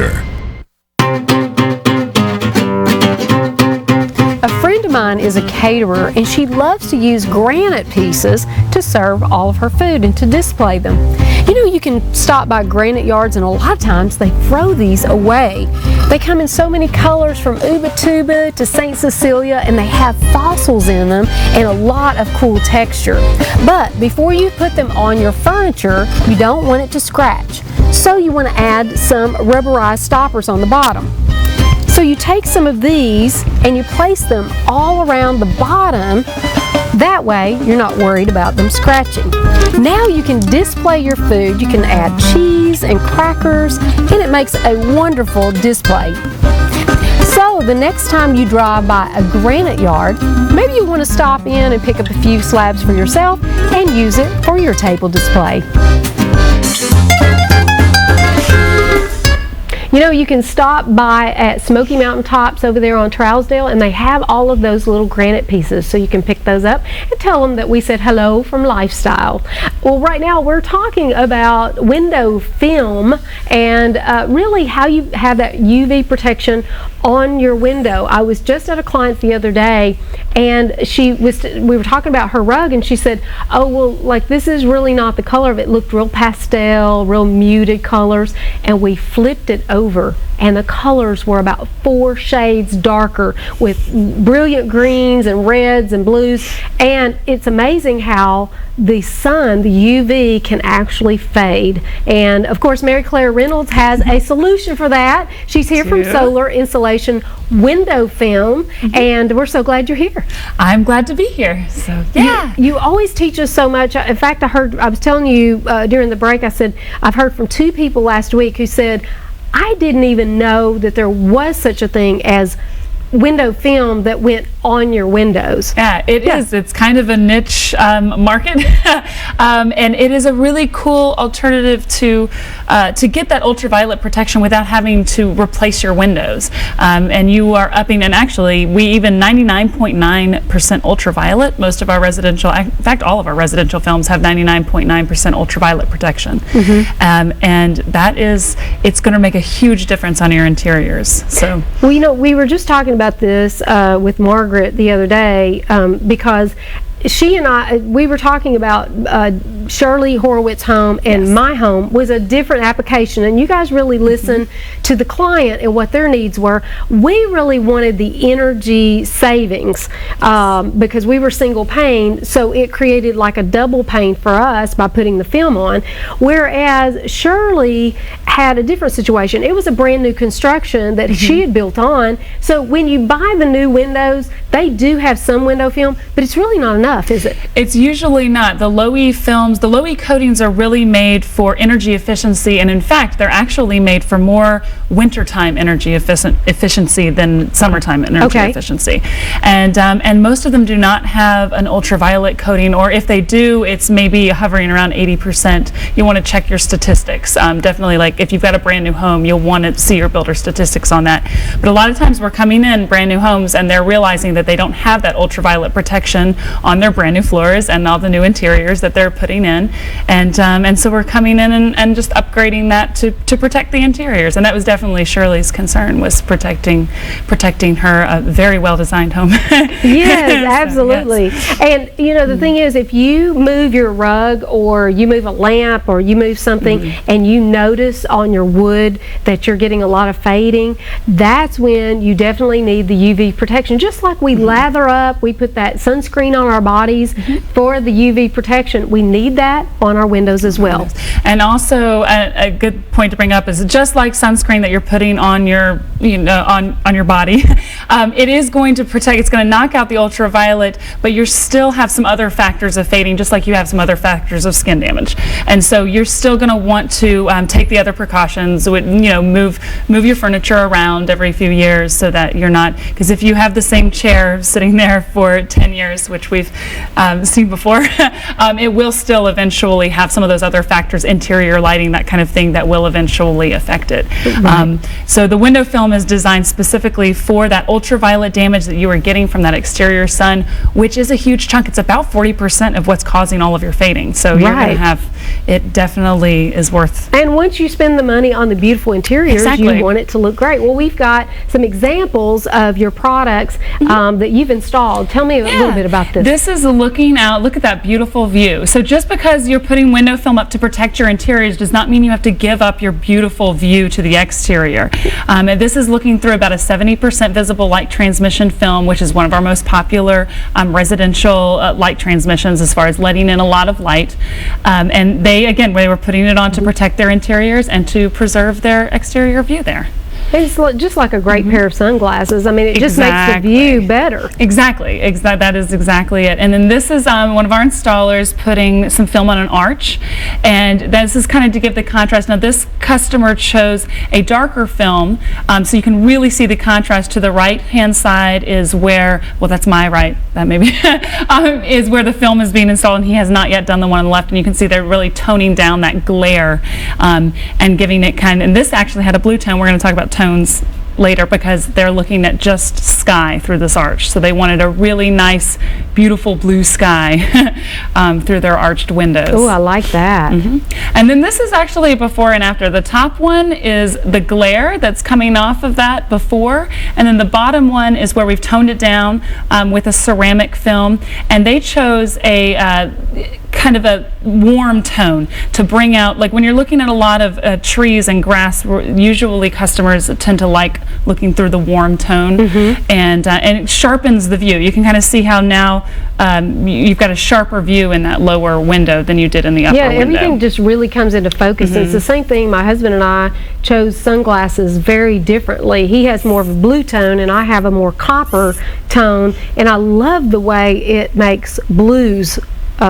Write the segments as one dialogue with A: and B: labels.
A: furniture.
B: A friend of mine is a caterer, and she loves to use granite pieces to serve all of her food and to display them. You know, you can stop by granite yards, and a lot of times they throw these away. They come in so many colors, from Ubatuba to St. Cecilia, and they have fossils in them and a lot of cool texture. But before you put them on your furniture, you don't want it to scratch. So you want to add some rubberized stoppers on the bottom. So you take some of these and you place them all around the bottom. That way you're not worried about them scratching. Now you can display your food. You can add cheese and crackers, and it makes a wonderful display. So the next time you drive by a granite yard, maybe you want to stop in and pick up a few slabs for yourself and use it for your table display. You know, you can stop by at Smoky Mountain Tops over there on Trousdale, and they have all of those little granite pieces, so you can pick those up and tell them that we said hello from LifeStyle. Well, right now we're talking about window film and really how you have that UV protection on your window. I was just at a client the other day, and we were talking about her rug, and she said, oh, well, like, this is really not the color of it. It looked real pastel, real muted colors, and we flipped it over, and the colors were about 4 shades darker with brilliant greens and reds and blues. And it's amazing how the sun, the UV, can actually fade. And of course, Mary Claire Reynolds has a solution for that. She's here from Solar Insulation Window Film, and we're so glad you're here.
C: I'm glad to be here. So yeah,
B: you always teach us so much. In fact, I was telling you during the break, I said I've heard from 2 people last week who said, I didn't even know that there was such a thing as window film that went on your windows.
C: Yeah, it is. It's kind of a niche market, and it is a really cool alternative to get that ultraviolet protection without having to replace your windows. And you are upping, and actually, we even 99.9% ultraviolet. Most of our residential, in fact, all of our residential films have 99.9% ultraviolet protection, and that is, it's going to make a huge difference on your interiors. So,
B: well, you know, we were just talking about this with Margaret the other day because she and I, we were talking about Shirley Horowitz's home, and my home was a different application, and you guys really listened to the client and what their needs were. We really wanted the energy savings because we were single pane, so it created like a double pane for us by putting the film on, whereas Shirley had a different situation. It was a brand new construction that she had built on, so when you buy the new windows, they do have some window film, but it's really not enough, is it?
C: It's usually not. The low-E films, the low-E coatings are really made for energy efficiency, and in fact, they're actually made for more wintertime energy efficiency than summertime energy efficiency. And most of them do not have an ultraviolet coating, or if they do, it's maybe hovering around 80%. You want to check your statistics. Definitely, like if you've got a brand new home, you'll want to see your builder statistics on that. But a lot of times we're coming in brand new homes, and they're realizing that they don't have that ultraviolet protection on their brand new floors and all the new interiors that they're putting in, and so we're coming in and just upgrading that to protect the interiors. And that was definitely Shirley's concern, was protecting her very well designed home.
B: Yes, absolutely. Yes. And you know, the thing is, if you move your rug or you move a lamp or you move something and you notice on your wood that you're getting a lot of fading, that's when you definitely need the UV protection. Just like we lather up, we put that sunscreen on our bodies for the UV protection. We need that on our windows as well.
C: And also a good point to bring up is, just like sunscreen that you're putting on your, on your body, it is going to protect. It's going to knock out the ultraviolet, but you still have some other factors of fading, just like you have some other factors of skin damage. And so you're still going to want to take the other precautions. Move your furniture around every few years so that you're not, because if you have the same chair sitting there for 10 years, which we've seen before, it will still will eventually have some of those other factors, interior lighting, that kind of thing, that will eventually affect it.
B: Right.
C: So the window film is designed specifically for that ultraviolet damage that you are getting from that exterior sun, which is a huge chunk. It's about 40% of what's causing all of your fading. So you're going to have, it definitely is worth.
B: And once you spend the money on the beautiful interiors,
C: Exactly.
B: you want it to look great. Well, we've got some examples of your products that you've installed. Tell me a little bit about this.
C: This is looking out. Look at that beautiful view. So just because you're putting window film up to protect your interiors does not mean you have to give up your beautiful view to the exterior. And this is looking through about a 70% visible light transmission film, which is one of our most popular residential light transmissions as far as letting in a lot of light. And they were putting it on to protect their interiors and to preserve their exterior view there.
B: It's just like a great pair of sunglasses. I mean, it just makes the view better.
C: Exactly. That is exactly it. And then this is one of our installers putting some film on an arch. And this is kind of to give the contrast. Now, this customer chose a darker film, so you can really see the contrast. To the right-hand side is where, well, that's my right, that maybe, is where the film is being installed, and he has not yet done the one on the left. And you can see they're really toning down that glare and giving it and this actually had a blue tone. We're going to talk about tones later because they're looking at just sky through this arch. So they wanted a really nice, beautiful blue sky through their arched windows.
B: Oh, I like that.
C: And then this is actually a before and after. The top one is the glare that's coming off of that before, and then the bottom one is where we've toned it down with a ceramic film, and they chose a kind of a warm tone to bring out, like when you're looking at a lot of trees and grass, usually customers tend to like looking through the warm tone, and it sharpens the view. You can kind of see how now you've got a sharper view in that lower window than you did in the upper window.
B: Yeah, everything just really comes into focus. It's the same thing. My husband and I chose sunglasses very differently. He has more of a blue tone and I have a more copper tone, and I love the way it makes blues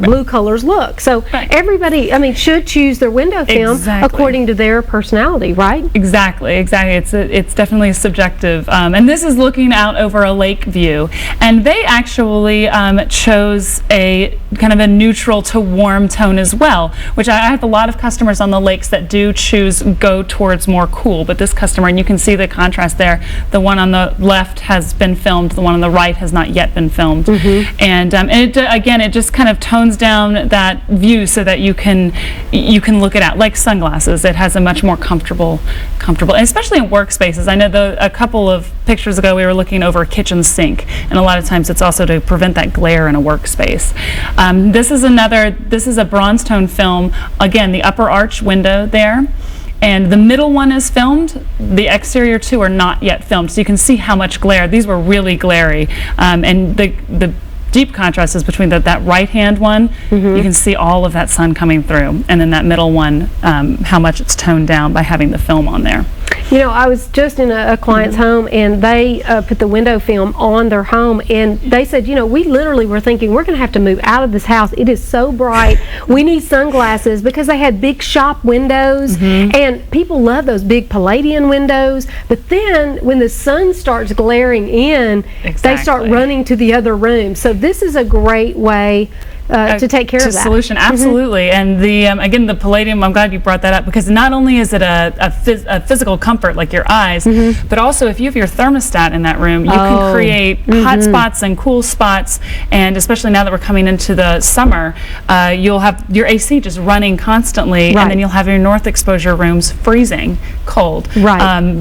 B: blue colors look. So everybody, I mean, should choose their window film according to their personality, right? Exactly.
C: It's definitely subjective. And this is looking out over a lake view. And they actually chose a kind of a neutral to warm tone as well, which I have a lot of customers on the lakes that do go towards more cool. But this customer, and you can see the contrast there, the one on the left has been filmed, the one on the right has not yet been filmed. And it just kind of tones down that view so that you can look it out like sunglasses. It has a much more comfortable, and especially in workspaces. I know a couple of pictures ago we were looking over a kitchen sink, and a lot of times it's also to prevent that glare in a workspace. This is a bronze tone film. Again, the upper arch window there. And the middle one is filmed. The exterior two are not yet filmed, so you can see how much glare. These were really glary, and the deep contrast is between that right hand one. You can see all of that sun coming through, and then that middle one, how much it's toned down by having the film on there.
B: You know, I was just in a client's home, and they put the window film on their home, and they said, you know, we literally were thinking we're going to have to move out of this house. It is so bright. We need sunglasses, because they had big shop windows, and people love those big Palladian windows. But then when the sun starts glaring in, they start running to the other room. So this is a great way to take care of that.
C: Solution, absolutely. And again, the Palladium, I'm glad you brought that up, because not only is it a physical comfort like your eyes, but also if you have your thermostat in that room, you can create hot spots and cool spots. And especially now that we're coming into the summer, you'll have your AC just running constantly, and then you'll have your north exposure rooms freezing cold,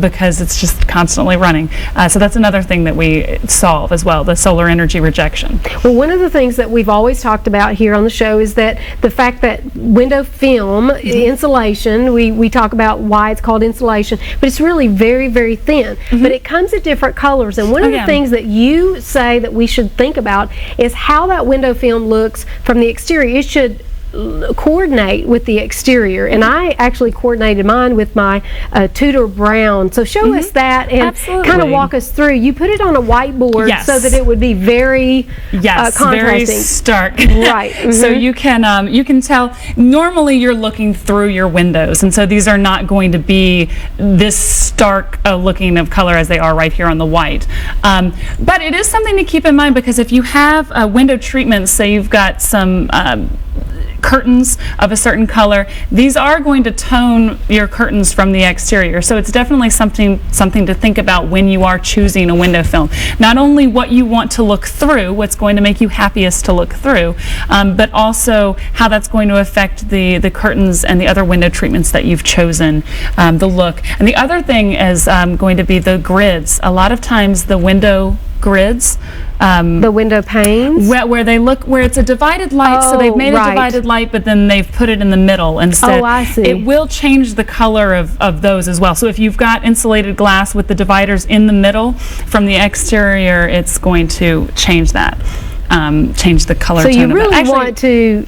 C: because it's just constantly running. So that's another thing that we solve as well, the solar energy rejection.
B: Well, one of the things that we've always talked about here on the show is that the fact that window film insulation, we talk about why it's called insulation, but it's really very, very thin. But it comes in different colors, and one of the things that you say that we should think about is how that window film looks from the exterior. It should coordinate with the exterior, and I actually coordinated mine with my Tudor brown. So show us that and kind of walk us through. You put it on a whiteboard so that it would be very contrasting,
C: very stark.
B: Right.
C: So you can tell. Normally you're looking through your windows, and so these are not going to be this stark looking of color as they are right here on the white. But it is something to keep in mind, because if you have window treatments, say you've got some curtains of a certain color, these are going to tone your curtains from the exterior. So it's definitely something to think about when you are choosing a window film. Not only what you want to look through, what's going to make you happiest to look through, but also how that's going to affect the curtains and the other window treatments that you've chosen, the look. And the other thing is going to be the grids. A lot of times the window grids,
B: the window panes,
C: where it's a divided light, so they've made a divided light, but then they've put it in the middle instead.
B: Oh, I see.
C: It will change the color of those as well. So if you've got insulated glass with the dividers in the middle from the exterior, it's going to change that. Change the color tone.
B: So you really want to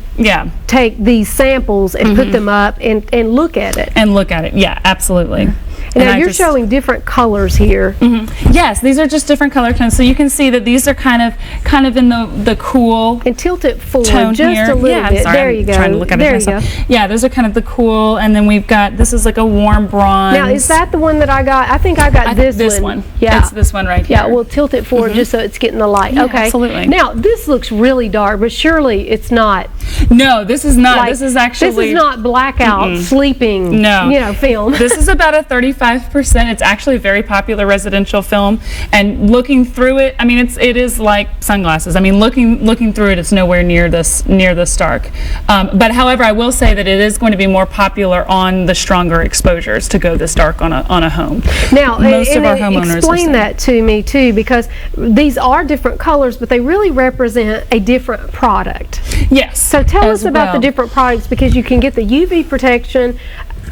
B: take these samples and put them up and look at it.
C: And look at it, yeah, absolutely.
B: And now you're showing different colors here.
C: Yes, these are just different color tones. So you can see that these are kind of in the cool.
B: And tilt it forward
C: tone
B: just
C: here.
B: a little bit.
C: Sorry,
B: there you go.
C: Trying to look at
B: there
C: it
B: you
C: myself.
B: go.
C: Yeah, those are kind of the cool, and then we've got, this is like a warm bronze.
B: Now, is that the one that I got? I think I got this one.
C: Yeah, it's this one right here.
B: Yeah, we'll tilt it forward just so it's getting the light.
C: Yeah,
B: okay,
C: absolutely.
B: Now this looks really dark, but surely it's not.
C: No, this is not.
B: Like,
C: this is actually.
B: This is not blackout sleeping.
C: No.
B: Film.
C: This is about a 35%. It's actually a very popular residential film, and looking through it, I mean, it is like sunglasses. I mean, looking through it, it's nowhere near this dark. But however, I will say that it is going to be more popular on the stronger exposures to go this dark on a home.
B: Now,
C: most of our homeowners
B: explain that to me too, because these are different colors, but they really represent a different product.
C: Yes.
B: So tell us about the different products, because you can get the UV protection,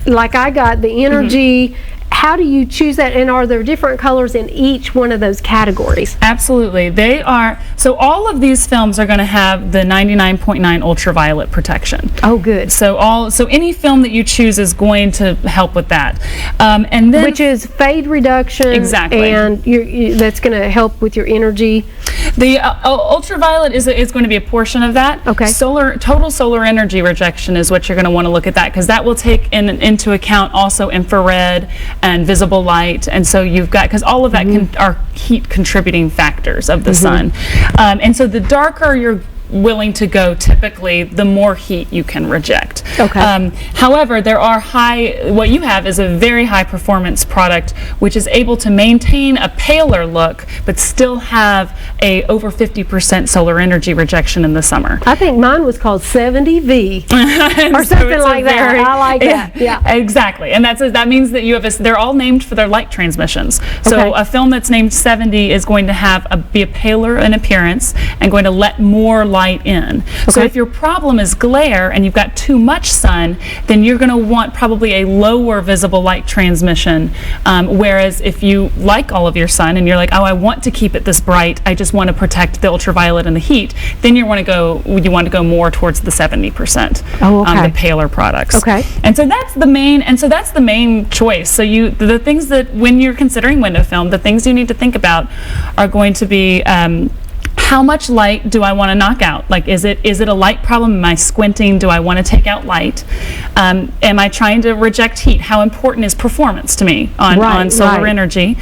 B: like I got the energy. How do you choose that, and are there different colors in each one of those categories?
C: Absolutely. They are. So all of these films are going to have the 99.9 ultraviolet protection.
B: Oh, good.
C: So any film that you choose is going to help with that. And then,
B: which is fade reduction.
C: Exactly.
B: And that's going to help with your energy.
C: The ultraviolet is going to be a portion of that.
B: Okay.
C: Total solar energy rejection is what you're going to want to look at that, because that will take into account also infrared and visible light, and so you've got, because all of that are heat contributing factors of the sun, and so the darker you're willing to go, typically the more heat you can reject.
B: Okay.
C: However, there are what you have is a very high performance product which is able to maintain a paler look but still have a over 50% solar energy rejection in the summer.
B: I think mine was called 70V or something like that. I like that. Yeah.
C: Exactly. And that means that you have they're all named for their light transmissions. So a film that's named 70 is going to be a paler in appearance and going to let more light in. So if your problem is glare and you've got too much sun, then you're going to want probably a lower visible light transmission. Whereas if you like all of your sun and you're like, oh, I want to keep it this bright, I just want to protect the ultraviolet and the heat, then you want to go more towards the 70%. The paler products. Okay. And so that's the main choice. So the things that, when you're considering window film, the things you need to think about are going to be how much light do I want to knock out? Like, is it a light problem? Am I squinting? Do I want to take out light? Am I trying to reject heat? How important is performance to me on solar energy?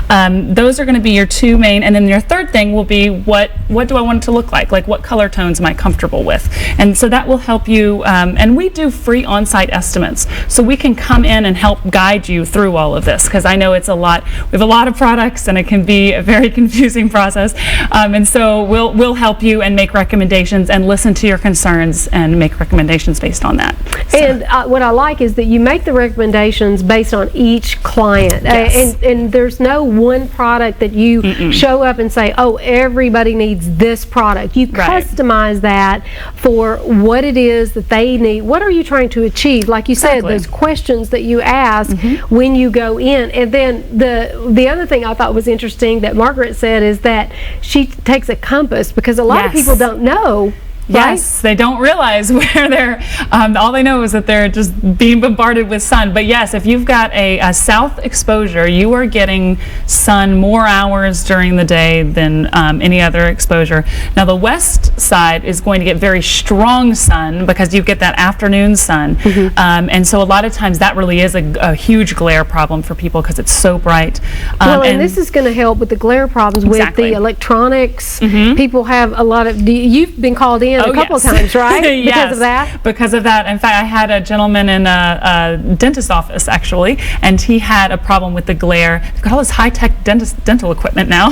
C: Those are going to be your two main, and then your third thing will be what do I want it to look like? Like, what color tones am I comfortable with? And so that will help you, and we do free on-site estimates, so we can come in and help guide you through all of this, because I know it's a lot. We have a lot of products and it can be a very confusing process, and so we'll help you and make recommendations and listen to your concerns and make recommendations based on that. So.
B: And what I like is that you make the recommendations based on each client.
C: Yes.
B: And there's no one product that you show up and say, oh, everybody needs this product. You customize that for what it is that they need. What are you trying to achieve? Like you said, those questions that you ask when you go in. And then the other thing I thought was interesting that Margaret said is that she takes a compass, because a lot of people don't know.
C: Yes, they don't realize where they're, all they know is that they're just being bombarded with sun. But yes, if you've got a south exposure, you are getting sun more hours during the day than any other exposure. Now the west side is going to get very strong sun because you get that afternoon sun. And so a lot of times that really is a huge glare problem for people because it's so bright.
B: Well, and this is going to help with the glare problems with the electronics. People have a lot of, you've been called in in a couple of times, right?
C: Yes,
B: because of that?
C: Because of that. In fact, I had a gentleman in a dentist's office, actually, and he had a problem with the glare. They've got all this high-tech dental equipment now.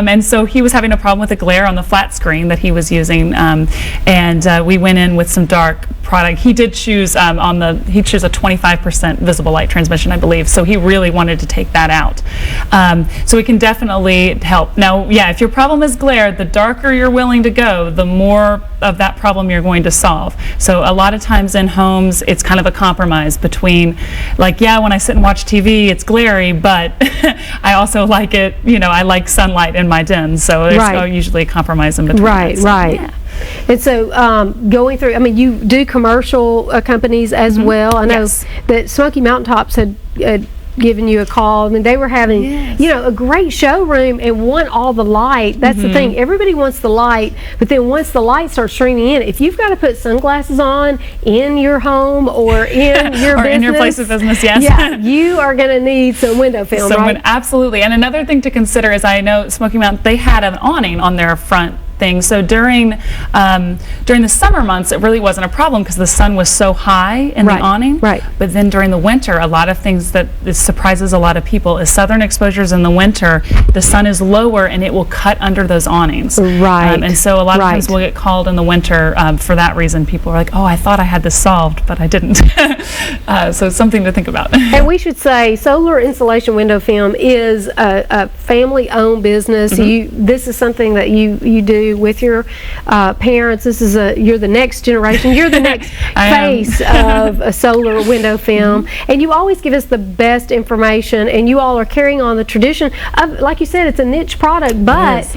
C: And so he was having a problem with the glare on the flat screen that he was using. And we went in with some dark product. He did choose he'd choose a 25% visible light transmission, I believe. So he really wanted to take that out. So it can definitely help. Now, yeah, if your problem is glare, the darker you're willing to go, the more of that problem you're going to solve. So a lot of times in homes, it's kind of a compromise between, like, yeah, when I sit and watch TV, it's glary, but I also like it, I like sunlight in my den. So there's usually a compromise in between.
B: Right, right. Yeah. And so going through, you do commercial companies as well. I know that Smoky Mountaintops had given you a call. They were having, a great showroom and want all the light. That's the thing. Everybody wants the light, but then once the light starts streaming in, if you've got to put sunglasses on in your home or in your business,
C: in your place of business,
B: you are going to need some window film, right?
C: Absolutely. And another thing to consider is, I know Smoky Mountain, they had an awning on their front thing. So during the summer months, it really wasn't a problem because the sun was so high in the awning. Right. But then during the winter, a lot of things that surprises a lot of people is southern exposures in the winter. The sun is lower and it will cut under those awnings.
B: Right.
C: And so a lot of times we'll get called in the winter for that reason. People are like, "Oh, I thought I had this solved, but I didn't." So it's something to think about.
B: And we should say, Solar Insulation Window Film is a family-owned business. This is something that you do with your parents. This is you're the next generation. You're the next face of a solar window film, and you always give us the best information. And you all are carrying on the tradition of, like you said, it's a niche product, but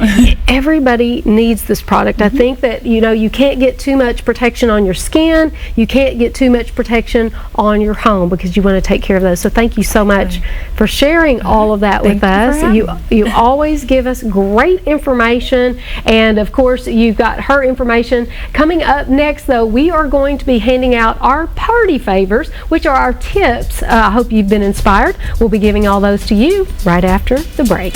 B: everybody needs this product. I think that you can't get too much protection on your skin. You can't get too much protection on your home because you want to take care of those. So thank you so much for sharing all of that with us. You always give us great information, and of course you've got her information. Coming up next, though, we are going to be handing out our party favors, which are our tips. I hope you've been inspired. We'll be giving all those to you right after the break.